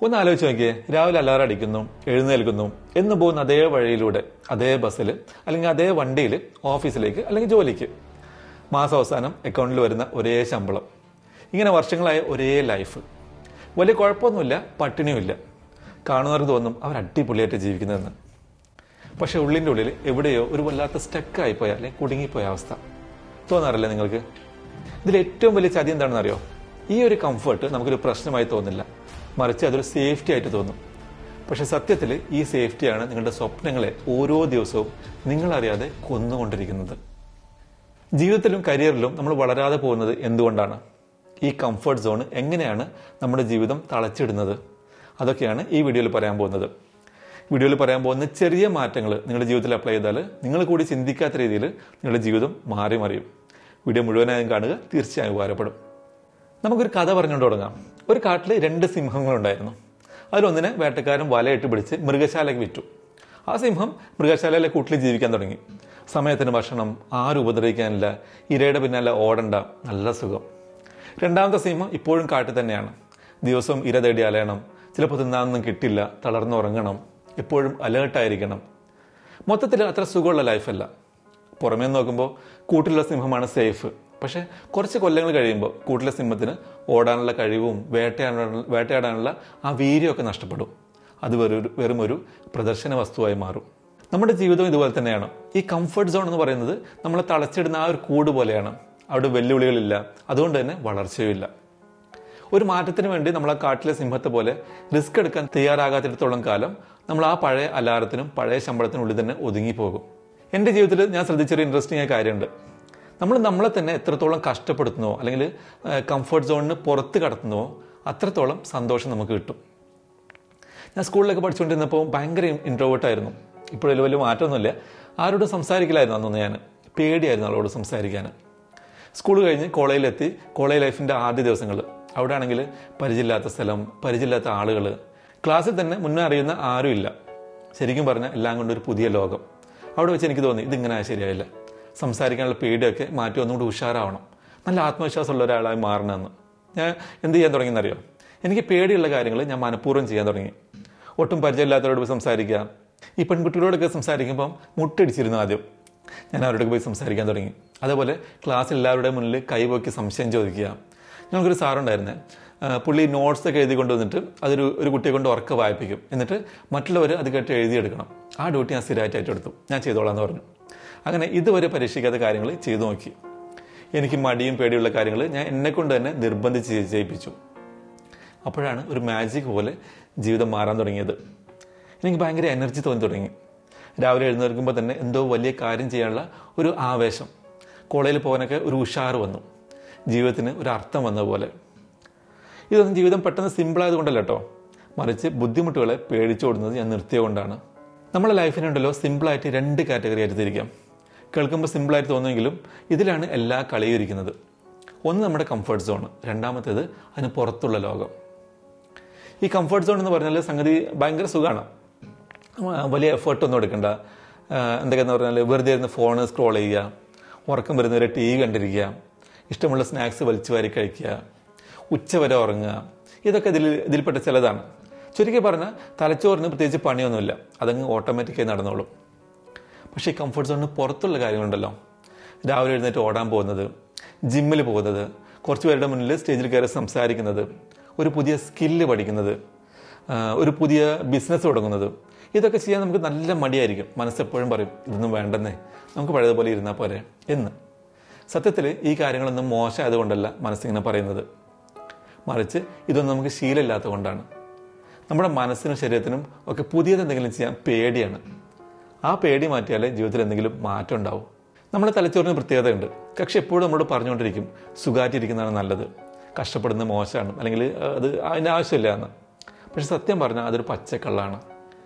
ഒന്ന് ആലോചിച്ച് നോക്കിയേ, രാവിലെ അലാറം അടിക്കുന്നു, എഴുന്നേൽക്കുന്നു, എന്ന് പോകുന്ന അതേ വഴിയിലൂടെ, അതേ ബസ്സിൽ അല്ലെങ്കിൽ അതേ വണ്ടിയിൽ ഓഫീസിലേക്ക് അല്ലെങ്കിൽ ജോലിക്ക്. മാസം അവസാനം അക്കൗണ്ടിൽ വരുന്ന ഒരേ ശമ്പളം. ഇങ്ങനെ വർഷങ്ങളായ ഒരേ ലൈഫ്. വലിയ കുഴപ്പമൊന്നുമില്ല, പട്ടിണിയുമില്ല. കാണുന്നവർക്ക് തോന്നും അവർ അടിപൊളിയായിട്ട് ജീവിക്കുന്നതെന്ന്. പക്ഷെ ഉള്ളിൻ്റെ ഉള്ളിൽ എവിടെയോ ഒരു വല്ലാത്ത സ്റ്റക്കായിപ്പോയ അല്ലെങ്കിൽ കുടുങ്ങിപ്പോയ അവസ്ഥ തോന്നാറില്ലേ നിങ്ങൾക്ക്? ഇതിൽ ഏറ്റവും വലിയ ചതി എന്താണെന്ന് അറിയോ? ഈ ഒരു കംഫർട്ട് നമുക്കൊരു പ്രശ്നമായി തോന്നില്ല, മറിച്ച് അതൊരു സേഫ്റ്റി ആയിട്ട് തോന്നും. പക്ഷെ സത്യത്തിൽ ഈ സേഫ്റ്റിയാണ് നിങ്ങളുടെ സ്വപ്നങ്ങളെ ഓരോ ദിവസവും നിങ്ങളറിയാതെ കൊന്നുകൊണ്ടിരിക്കുന്നത്. ജീവിതത്തിലും കരിയറിലും നമ്മൾ വളരാതെ പോകുന്നത് എന്തുകൊണ്ടാണ്? ഈ കംഫർട്ട് സോൺ എങ്ങനെയാണ് നമ്മുടെ ജീവിതം തളച്ചിടുന്നത്? അതൊക്കെയാണ് ഈ വീഡിയോയിൽ പറയാൻ പോകുന്നത്. വീഡിയോയിൽ പറയാൻ പോകുന്ന ചെറിയ മാറ്റങ്ങൾ നിങ്ങളുടെ ജീവിതത്തിൽ അപ്ലൈ ചെയ്താൽ നിങ്ങൾ കൂടി ചിന്തിക്കാത്ത രീതിയിൽ നിങ്ങളുടെ ജീവിതം മാറി മറിയും. വീഡിയോ മുഴുവനായും കാണുക, തീർച്ചയായും ഉപകാരപ്പെടും. നമുക്കൊരു കഥ പറഞ്ഞുകൊണ്ട് തുടങ്ങാം. ഒരു കാട്ടിൽ 2 സിംഹങ്ങളുണ്ടായിരുന്നു. അതിലൊന്നിനെ വേട്ടക്കാരൻ വലയിട്ട് പിടിച്ച് മൃഗശാലയ്ക്ക് വിറ്റു. ആ സിംഹം മൃഗശാലയിലെ കൂട്ടിൽ ജീവിക്കാൻ തുടങ്ങി. സമയത്തിന് ഭക്ഷണം, ആരും ഉപദ്രവിക്കാനില്ല, ഇരയുടെ പിന്നാലെ ഓടണ്ട, നല്ല സുഖം. രണ്ടാമത്തെ സിംഹം ഇപ്പോഴും കാട്ടിൽ തന്നെയാണ്. ദിവസവും ഇര തേടി അലയണം, ചിലപ്പോൾ തിന്നാനൊന്നും കിട്ടില്ല, തളർന്നുറങ്ങണം, എപ്പോഴും അലേർട്ടായിരിക്കണം. മൊത്തത്തിൽ അത്ര സുഖമുള്ള ലൈഫല്ല. പുറമേ നോക്കുമ്പോൾ കൂട്ടിലുള്ള സിംഹമാണ് സേഫ്. പക്ഷെ കുറച്ച് കൊല്ലങ്ങൾ കഴിയുമ്പോൾ കൂട്ടിലെ സിംഹത്തിന് ഓടാനുള്ള കഴിവും വേട്ടയാടാനുള്ള ആ വീര്യമൊക്കെ നഷ്ടപ്പെടും. അത് വെറും ഒരു പ്രദർശന വസ്തുവായി മാറും. നമ്മുടെ ജീവിതം ഇതുപോലെ തന്നെയാണ്. ഈ കംഫർട്ട് സോൺ എന്ന് പറയുന്നത് നമ്മളെ തളച്ചിടുന്ന ആ ഒരു കൂട് പോലെയാണ്. അവിടെ വെല്ലുവിളികളില്ല, അതുകൊണ്ട് തന്നെ വളർച്ചയുമില്ല. ഒരു മാറ്റത്തിന് വേണ്ടി നമ്മൾ ആ കാട്ടിലെ സിംഹത്തെ പോലെ റിസ്ക് എടുക്കാൻ തയ്യാറാകാത്തിടത്തോളം കാലം നമ്മൾ ആ പഴയ അലാറത്തിനും പഴയ ശമ്പളത്തിനുള്ളിൽ തന്നെ ഒതുങ്ങിപ്പോകും. എൻ്റെ ജീവിതത്തിൽ ഞാൻ ശ്രദ്ധിച്ചൊരു ഇൻട്രസ്റ്റിംഗ് ആയ കാര്യമുണ്ട്. നമ്മൾ നമ്മളെ തന്നെ എത്രത്തോളം കഷ്ടപ്പെടുത്തുന്നോ അല്ലെങ്കിൽ കംഫർട്ട് സോണിന് പുറത്ത് കടത്തുന്നോ അത്രത്തോളം സന്തോഷം നമുക്ക് കിട്ടും. ഞാൻ സ്കൂളിലൊക്കെ പഠിച്ചുകൊണ്ടിരുന്നപ്പോൾ ഭയങ്കര ഇൻട്രോവേർട്ടായിരുന്നു. ഇപ്പോഴും വലിയ മാറ്റമൊന്നുമില്ല. ആരോടും സംസാരിക്കില്ലായിരുന്നു അന്നൊന്ന്. ഞാൻ പേടിയായിരുന്നു ആളോട് സംസാരിക്കാൻ. സ്കൂൾ കഴിഞ്ഞ് കോളേജിലെത്തി. കോളേജ് ലൈഫിൻ്റെ ആദ്യ ദിവസങ്ങൾ. അവിടെ ആണെങ്കിൽ പരിചയമില്ലാത്ത സ്ഥലം, പരിചയമില്ലാത്ത ആളുകൾ, ക്ലാസ്സിൽ തന്നെ മുന്നേ അറിയുന്ന ആരും ഇല്ല. ശരിക്കും പറഞ്ഞാൽ എല്ലാം കൊണ്ടൊരു പുതിയ ലോകം. അവിടെ വെച്ച് എനിക്ക് തോന്നി ഇതിങ്ങനെ ശരിയായില്ല. സംസാരിക്കാനുള്ള പേടിയൊക്കെ മാറ്റി ഒന്നുകൂടി ഉഷാറാവണം, നല്ല ആത്മവിശ്വാസമുള്ള ഒരാളായി മാറണമെന്ന്. ഞാൻ എന്ത് ചെയ്യാൻ തുടങ്ങിയെന്നറിയോ? എനിക്ക് പേടിയുള്ള കാര്യങ്ങൾ ഞാൻ മനഃപൂർവ്വം ചെയ്യാൻ തുടങ്ങി. ഒട്ടും പരിചയമില്ലാത്തവരോട് പോയി സംസാരിക്കുക. ഈ പെൺകുട്ടികളോടൊക്കെ സംസാരിക്കുമ്പം മുട്ടടിച്ചിരുന്നു ആദ്യം. ഞാൻ അവരോടൊക്കെ പോയി സംസാരിക്കാൻ തുടങ്ങി. അതേപോലെ ക്ലാസ്സിൽ എല്ലാവരുടെയും മുന്നിൽ കൈപോക്കി സംശയം ചോദിക്കുക. ഞങ്ങൾക്കൊരു സാറുണ്ടായിരുന്നേ, പുള്ളി നോട്ട്സൊക്കെ എഴുതി കൊണ്ടുവന്നിട്ട് ഒരു കുട്ടിയെ കൊണ്ട് ഉറക്കെ വായിപ്പിക്കും. എന്നിട്ട് മറ്റുള്ളവർ അത് കേട്ട് എഴുതിയെടുക്കണം. ആ ഡ്യൂട്ടി ഞാൻ സ്ഥിരമായിട്ട് ഏറ്റെടുത്തു. ഞാൻ ചെയ്തോളാം എന്ന് പറഞ്ഞു. അങ്ങനെ ഇതുവരെ പരീക്ഷിക്കാത്ത കാര്യങ്ങൾ ചെയ്തു നോക്കി. എനിക്ക് മടിയും പേടിയുള്ള കാര്യങ്ങൾ ഞാൻ എന്നെക്കൊണ്ട് തന്നെ നിർബന്ധിച്ച് ചെയ്യിപ്പിച്ചു. അപ്പോഴാണ് ഒരു മാജിക് പോലെ ജീവിതം മാറാൻ തുടങ്ങിയത്. എനിക്ക് ഭയങ്കര എനർജി തോന്നി തുടങ്ങി. രാവിലെ എഴുന്നേൽക്കുമ്പോൾ തന്നെ എന്തോ വലിയ കാര്യം ചെയ്യാനുള്ള ഒരു ആവേശം. കോളേജിൽ പോകാനൊക്കെ ഒരു ഉഷാറ് വന്നു. ജീവിതത്തിന് ഒരു അർത്ഥം വന്ന പോലെ. ഇതൊന്നും ജീവിതം പെട്ടെന്ന് സിമ്പിളായത് കൊണ്ടല്ല കേട്ടോ, മറിച്ച് ബുദ്ധിമുട്ടുകളെ പേടിച്ചോടുന്നത് ഞാൻ നിർത്തിയതുകൊണ്ടാണ്. നമ്മുടെ ലൈഫിനുണ്ടല്ലോ സിമ്പിളായിട്ട് 2 കാറ്റഗറി ആയിട്ട് തിരിക്കാം. കേൾക്കുമ്പോൾ സിമ്പിളായിട്ട് തോന്നുമെങ്കിലും ഇതിലാണ് എല്ലാ കളിയും ഇരിക്കുന്നത്. ഒന്ന് നമ്മുടെ കംഫർട്ട് സോൺ, രണ്ടാമത്തേത് അതിന് പുറത്തുള്ള ലോകം. ഈ കംഫർട്ട് സോൺ എന്ന് പറഞ്ഞാൽ സംഗതി ഭയങ്കര സുഖമാണ്. വലിയ എഫേർട്ടൊന്നും എടുക്കണ്ട. എന്തൊക്കെയെന്ന് പറഞ്ഞാൽ വെറുതെ ഇരുന്ന് ഫോണ് സ്ക്രോൾ ചെയ്യുക, ഉറക്കം വരുന്നവരെ TV കണ്ടിരിക്കുക, ഇഷ്ടമുള്ള സ്നാക്സ് വലിച്ചു വാരി കഴിക്കുക, ഉച്ചവരെ ഉറങ്ങുക. ഇതൊക്കെ ഇതിൽപ്പെട്ട ചിലതാണ്. ചുരുക്കി പറഞ്ഞാൽ തലച്ചോറിന് പ്രത്യേകിച്ച് പണിയൊന്നുമില്ല, അതങ്ങ് ഓട്ടോമാറ്റിക്കായി നടന്നോളും. പക്ഷേ ഈ കംഫർട്ട് സോണിന് പുറത്തുള്ള കാര്യങ്ങളുണ്ടല്ലോ, രാവിലെ എഴുന്നേറ്റ് ഓടാൻ പോകുന്നത്, ജിമ്മിൽ പോകുന്നത്, കുറച്ച് പേരുടെ മുന്നിൽ സ്റ്റേജിൽ കയറി സംസാരിക്കുന്നത്, ഒരു പുതിയ സ്കില്ല് പഠിക്കുന്നത്, ഒരു പുതിയ ബിസിനസ് തുടങ്ങുന്നത്, ഇതൊക്കെ ചെയ്യാൻ നമുക്ക് നല്ല മടിയായിരിക്കും. മനസ്സെപ്പോഴും പറയും ഇതൊന്നും വേണ്ടെന്നേ, നമുക്ക് പഴയതുപോലെ ഇരുന്നാൽ പോരെ എന്ന്. സത്യത്തിൽ ഈ കാര്യങ്ങളൊന്നും മോശമായതുകൊണ്ടല്ല മനസ്സിങ്ങനെ പറയുന്നത്, മറിച്ച് ഇതൊന്നും നമുക്ക് ശീലമില്ലാത്തത് കൊണ്ടാണ്. നമ്മുടെ മനസ്സിനും ശരീരത്തിനും ഒക്കെ പുതിയതെന്തെങ്കിലും ചെയ്യാൻ പേടിയാണ്. ആ പേടി മാറ്റിയാലേ ജീവിതത്തിൽ എന്തെങ്കിലും മാറ്റം ഉണ്ടാവും. നമ്മുടെ തലച്ചോറിന് പ്രത്യേകതയുണ്ട്. പക്ഷെ എപ്പോഴും നമ്മളോട് പറഞ്ഞുകൊണ്ടിരിക്കും സുഖമായിട്ടിരിക്കുന്നതാണ് നല്ലത്, കഷ്ടപ്പെടുന്നത് മോശമാണ്, അല്ലെങ്കിൽ അത് അതിൻ്റെ ആവശ്യമില്ല എന്ന്. പക്ഷെ സത്യം പറഞ്ഞാൽ അതൊരു പച്ചക്കള്ളാണ്.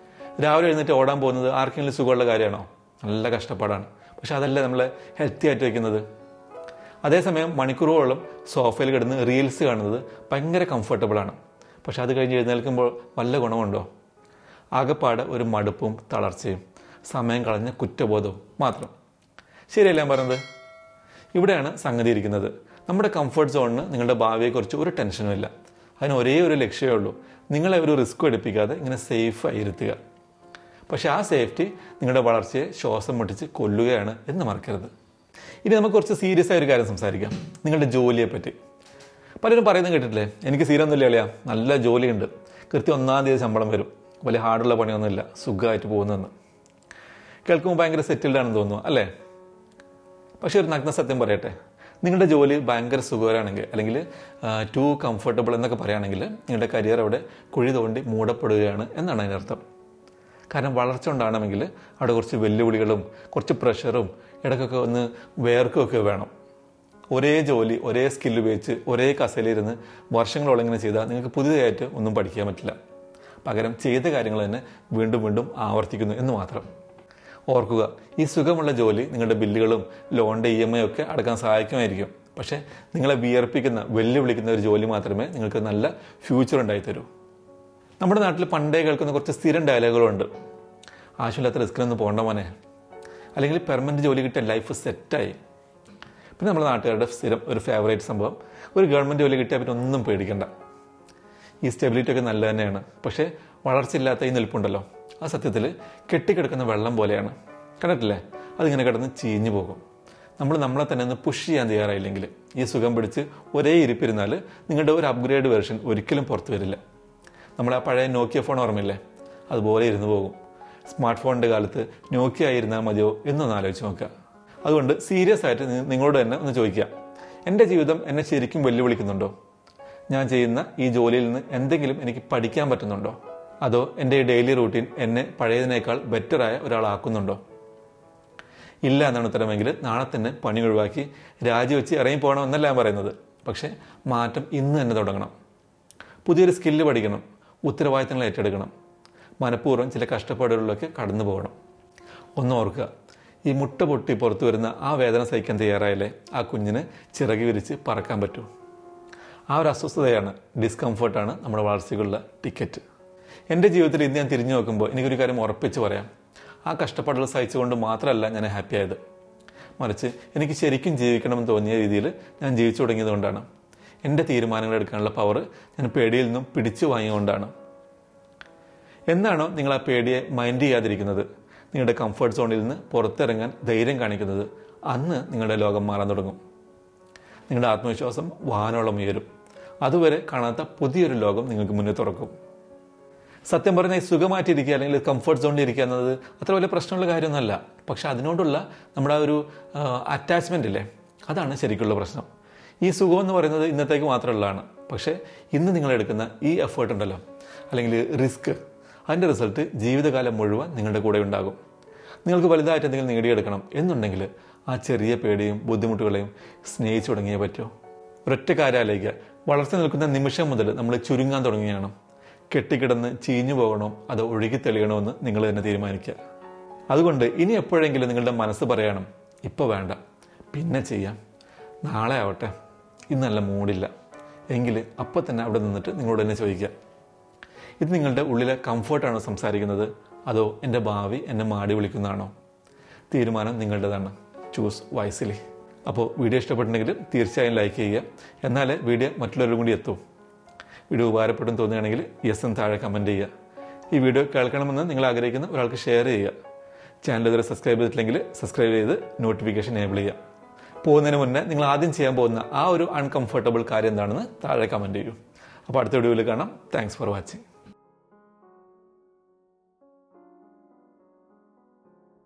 രാവിലെ എഴുന്നേറ്റ് ഓടാൻ പോകുന്നത് ആർക്കെങ്കിലും സുഖമുള്ള കാര്യമാണോ? നല്ല കഷ്ടപ്പാടാണ്. പക്ഷെ അതല്ല നമ്മളെ ഹെൽത്തി ആയിട്ട് വയ്ക്കുന്നത്. അതേസമയം മണിക്കൂറുകളോളം സോഫയിൽ കിടന്ന് റീൽസ് കാണുന്നത് ഭയങ്കര കംഫർട്ടബിളാണ്. പക്ഷെ അത് കഴിഞ്ഞ് എഴുന്നേൽക്കുമ്പോൾ വല്ല ഗുണമുണ്ടോ? ആകെപ്പാടെ ഒരു മടുപ്പും തളർച്ചയും സമയം കളഞ്ഞ കുറ്റബോധവും മാത്രം. ശരിയല്ല ഞാൻ പറഞ്ഞത്? ഇവിടെയാണ് സംഗതി ഇരിക്കുന്നത്. നമ്മുടെ കംഫർട്ട് സോണിന് നിങ്ങളുടെ ഭാവിയെക്കുറിച്ച് ഒരു ടെൻഷനും ഇല്ല. അതിന് ഒരേ ഒരു ലക്ഷ്യമേ ഉള്ളൂ, നിങ്ങളെ ഒരു റിസ്ക് എടുപ്പിക്കാതെ ഇങ്ങനെ സേഫായി ഇരുത്തുക. പക്ഷേ ആ സേഫ്റ്റി നിങ്ങളുടെ വളർച്ചയെ ശ്വാസം മുട്ടിച്ച് കൊല്ലുകയാണ് എന്ന് മറക്കരുത്. ഇനി നമുക്ക് കുറച്ച് സീരിയസ് ആയ ഒരു കാര്യം സംസാരിക്കാം, നിങ്ങളുടെ ജോലിയെ പറ്റി. പലരും പറയുന്നത് കേട്ടിട്ടില്ലേ, എനിക്ക് സ്ഥിരമൊന്നുമില്ല അളിയാ, നല്ല ജോലിയുണ്ട്, കൃത്യം 1-ാം തീയതി ശമ്പളം വരും, വലിയ ഹാർഡുള്ള പണിയൊന്നുമില്ല, സുഖമായിട്ട് പോകുന്നതെന്ന്. കേൾക്കുമ്പോൾ ഭയങ്കര സെറ്റിൽഡ് ആണെന്ന് തോന്നുന്നു അല്ലേ? പക്ഷെ ഒരു നഗ്ന സത്യം പറയട്ടെ, നിങ്ങളുടെ ജോലി ഭയങ്കര സുഖകരമാണെങ്കിൽ അല്ലെങ്കിൽ ടു കംഫർട്ടബിൾ എന്നൊക്കെ പറയുകയാണെങ്കിൽ നിങ്ങളുടെ കരിയർ അവിടെ കുഴി തോണ്ടി മൂടപ്പെടുകയാണ് എന്നാണ് അതിനർത്ഥം. കാരണം വളർച്ച ഉണ്ടാകണമെങ്കിൽ അവിടെ കുറച്ച് വെല്ലുവിളികളും കുറച്ച് പ്രഷറും ഇടയ്ക്കൊക്കെ ഒന്ന് വേർക്കുമൊക്കെ വേണം. ഒരേ ജോലി ഒരേ സ്കില്ല് ഉപയോഗിച്ച് ഒരേ കസേലയിരുന്ന് വർഷങ്ങളോളം ഇങ്ങനെ ചെയ്താൽ നിങ്ങൾക്ക് പുതിയതായിട്ട് ഒന്നും പഠിക്കാൻ പറ്റില്ല. പകരം ചെയ്ത കാര്യങ്ങൾ തന്നെ വീണ്ടും വീണ്ടും ആവർത്തിക്കുന്നു എന്ന് മാത്രം. ഓർക്കുക, ഈ സുഖമുള്ള ജോലി നിങ്ങളുടെ ബില്ലുകളും ലോണിൻ്റെ EMI ഒക്കെ അടക്കാൻ സഹായിക്കുമായിരിക്കും. പക്ഷേ നിങ്ങളെ വിയർപ്പിക്കുന്ന വെല്ലുവിളിക്കുന്ന ഒരു ജോലി മാത്രമേ നിങ്ങൾക്ക് നല്ല ഫ്യൂച്ചർ ഉണ്ടായിത്തരൂ. നമ്മുടെ നാട്ടിൽ പണ്ടേ കേൾക്കുന്ന കുറച്ച് സ്ഥിരം ഡയലോഗുകളുണ്ട്. ആവശ്യമില്ലാത്ത റിസ്ക്കിനൊന്നും പോകണ്ട മോനെ, അല്ലെങ്കിൽ പെർമനൻറ്റ് ജോലി കിട്ടിയ ലൈഫ് സെറ്റായി. പിന്നെ നമ്മുടെ നാട്ടുകാരുടെ സ്ഥിരം ഒരു ഫേവറേറ്റ് സംഭവം, ഒരു ഗവൺമെൻറ് ജോലി കിട്ടിയാൽ പിന്നെ ഒന്നും പേടിക്കണ്ട. ഈ സ്റ്റെബിലിറ്റി ഒക്കെ നല്ല തന്നെയാണ്, പക്ഷേ വളർച്ചയില്ലാത്ത ഈ നിൽപ്പുണ്ടല്ലോ, ആ സത്യത്തിൽ കെട്ടിക്കിടക്കുന്ന വെള്ളം പോലെയാണ്. കണ്ടിട്ടില്ലേ? അതിങ്ങനെ കിടന്ന് ചീഞ്ഞു പോകും. നമ്മളെ തന്നെ ഒന്ന് പുഷ് ചെയ്യാൻ തയ്യാറായില്ലെങ്കിൽ ഈ സുഖം പിടിച്ച് ഒരേ ഇരിപ്പിരുന്നാൽ നിങ്ങളുടെ ഒരു അപ്ഗ്രേഡ് വെർഷൻ ഒരിക്കലും പുറത്തു വരില്ല. നമ്മൾ ആ പഴയ നോക്കിയ ഫോൺ ഓർമ്മയില്ലേ, അതുപോലെ ഇരുന്ന് പോകും. സ്മാർട്ട് ഫോണിൻ്റെ കാലത്ത് നോക്കിയ ആയിരുന്നാൽ മതിയോ എന്നൊന്ന് ആലോചിച്ച് നോക്കുക. അതുകൊണ്ട് സീരിയസ് ആയിട്ട് നിങ്ങളോട് തന്നെ ഒന്ന് ചോദിക്കുക, എൻ്റെ ജീവിതം എന്നെ ശരിക്കും വെല്ലുവിളിക്കുന്നുണ്ടോ? ഞാൻ ചെയ്യുന്ന ഈ ജോലിയിൽ നിന്ന് എന്തെങ്കിലും എനിക്ക് പഠിക്കാൻ പറ്റുന്നുണ്ടോ? അതോ എൻ്റെ ഡെയിലി റൂട്ടീൻ എന്നെ പഴയതിനേക്കാൾ ബെറ്ററായ ഒരാളാക്കുന്നുണ്ടോ? ഇല്ല എന്നാണ് ഉത്തരമെങ്കിൽ നാളെ തന്നെ പണി ഒഴിവാക്കി രാജിവെച്ച് ഇറങ്ങി പോകണമെന്നല്ല ഞാൻ പറയുന്നത്. പക്ഷേ മാറ്റം ഇന്ന് തന്നെ തുടങ്ങണം. പുതിയൊരു സ്കില്ല് പഠിക്കണം, ഉത്തരവാദിത്തങ്ങൾ ഏറ്റെടുക്കണം, മനഃപൂർവ്വം ചില കഷ്ടപ്പാടുകളിലൊക്കെ കടന്നു പോകണം. ഒന്ന് ഓർക്കുക, ഈ മുട്ട പൊട്ടി പുറത്തു വരുന്ന ആ വേദന സഹിക്കാൻ തയ്യാറായാലേ ആ കുഞ്ഞിന് ചിറകി വിരിച്ച് പറക്കാൻ പറ്റൂ. ആ ഒരു അസ്വസ്ഥതയാണ്, ഡിസ്കംഫർട്ടാണ് നമ്മുടെ വളർച്ചയ്ക്കുള്ള ടിക്കറ്റ്. എൻ്റെ ജീവിതത്തിൽ ഇന്ന് ഞാൻ തിരിഞ്ഞു നോക്കുമ്പോൾ എനിക്കൊരു കാര്യം ഉറപ്പിച്ച് പറയാം, ആ കഷ്ടപ്പാടുകൾ സഹിച്ചുകൊണ്ട് മാത്രമല്ല ഞാൻ ഹാപ്പി ആയത്, മറിച്ച് എനിക്ക് ശരിക്കും ജീവിക്കണമെന്ന് തോന്നിയ രീതിയിൽ ഞാൻ ജീവിച്ചു തുടങ്ങിയതുകൊണ്ടാണ്. എൻ്റെ തീരുമാനങ്ങൾ എടുക്കാനുള്ള പവർ ഞാൻ പേടിയിൽ നിന്നും പിടിച്ചു വാങ്ങിയതുകൊണ്ടാണ്. എന്നാണോ നിങ്ങൾ ആ പേടിയെ മൈൻഡ് ചെയ്യാതിരിക്കുന്നത്, നിങ്ങളുടെ കംഫർട്ട് സോണിൽ നിന്ന് പുറത്തിറങ്ങാൻ ധൈര്യം കാണിക്കുന്നത്, അന്ന് നിങ്ങളുടെ ലോകം മാറാൻ തുടങ്ങും. നിങ്ങളുടെ ആത്മവിശ്വാസം വാനോളം ഉയരും. അതുവരെ കാണാത്ത പുതിയൊരു ലോകം നിങ്ങൾക്ക് മുന്നിൽ തുറക്കും. സത്യം പറഞ്ഞാൽ സുഖമായിട്ടിരിക്കുക അല്ലെങ്കിൽ കംഫർട്ട് സോണിൽ ഇരിക്കുക എന്നത് അത്ര വലിയ പ്രശ്നമുള്ള കാര്യമൊന്നുമല്ല. പക്ഷെ അതിനോടുള്ള നമ്മുടെ ആ ഒരു അറ്റാച്ച്മെൻ്റ് ഇല്ലേ, അതാണ് ശരിക്കുള്ള പ്രശ്നം. ഈ സുഖം എന്ന് പറയുന്നത് ഇന്നത്തേക്ക് മാത്രമുള്ളതാണ്. പക്ഷേ ഇന്ന് നിങ്ങളെടുക്കുന്ന ഈ എഫേർട്ട് ഉണ്ടല്ലോ, അല്ലെങ്കിൽ റിസ്ക്, അതിൻ്റെ റിസൾട്ട് ജീവിതകാലം മുഴുവൻ നിങ്ങളുടെ കൂടെ ഉണ്ടാകും. നിങ്ങൾക്ക് വലുതായിട്ട് എന്തെങ്കിലും നേടിയെടുക്കണം എന്നുണ്ടെങ്കിൽ ആ ചെറിയ പേടിയും ബുദ്ധിമുട്ടുകളെയും സ്നേഹിച്ചു തുടങ്ങിയേ പറ്റുമോ. ഒരൊറ്റ കാര്യാലേക്ക് വളർച്ച നിൽക്കുന്ന നിമിഷം മുതൽ നമ്മൾ ചുരുങ്ങാൻ തുടങ്ങുകയാണ്. കെട്ടിക്കിടന്ന് ചീഞ്ഞു പോകണോ അതോ ഒഴുകി തെളിയണോ എന്ന് നിങ്ങൾ തന്നെ തീരുമാനിക്കുക. അതുകൊണ്ട് ഇനി എപ്പോഴെങ്കിലും നിങ്ങളുടെ മനസ്സ് പറയണം, ഇപ്പോൾ വേണ്ട, പിന്നെ ചെയ്യാം, നാളെ ആവട്ടെ, ഇന്നല്ല മൂടില്ല എങ്കിൽ അപ്പം തന്നെ അവിടെ നിന്നിട്ട് നിങ്ങളോട് തന്നെ ചോദിക്കുക, ഇത് നിങ്ങളുടെ ഉള്ളിലെ കംഫർട്ടാണോ സംസാരിക്കുന്നത്, അതോ എൻ്റെ ഭാവി എന്നെ മാടി വിളിക്കുന്നതാണോ? തീരുമാനം നിങ്ങളുടേതാണ്. Choose wisely. അപ്പോൾ വീഡിയോ ഇഷ്ടപ്പെട്ടിട്ടുണ്ടെങ്കിൽ തീർച്ചയായും ലൈക്ക് ചെയ്യുക, എന്നാലേ വീഡിയോ മറ്റുള്ളവരും കൂടി എത്തും. വീഡിയോ ഉപകാരപ്പെടും തോന്നുകയാണെങ്കിൽ യെസ് എന്ന് താഴെ കമൻറ്റ് ചെയ്യുക. ഈ വീഡിയോ കേൾക്കണമെന്ന് നിങ്ങൾ ആഗ്രഹിക്കുന്ന ഒരാൾക്ക് ഷെയർ ചെയ്യുക. ചാനൽ ഇതുവരെ സബ്സ്ക്രൈബ് ചെയ്തിട്ടില്ലെങ്കിൽ സബ്സ്ക്രൈബ് ചെയ്ത് നോട്ടിഫിക്കേഷൻ എനേബിൾ ചെയ്യുക. പോകുന്നതിന് മുന്നേ നിങ്ങൾ ആദ്യം ചെയ്യാൻ പോകുന്ന ആ ഒരു അൺകംഫർട്ടബിൾ കാര്യം എന്താണെന്ന് താഴെ കമൻറ്റ് ചെയ്യൂ. അപ്പോൾ അടുത്ത വീഡിയോയിൽ കാണാം. Thanks for watching.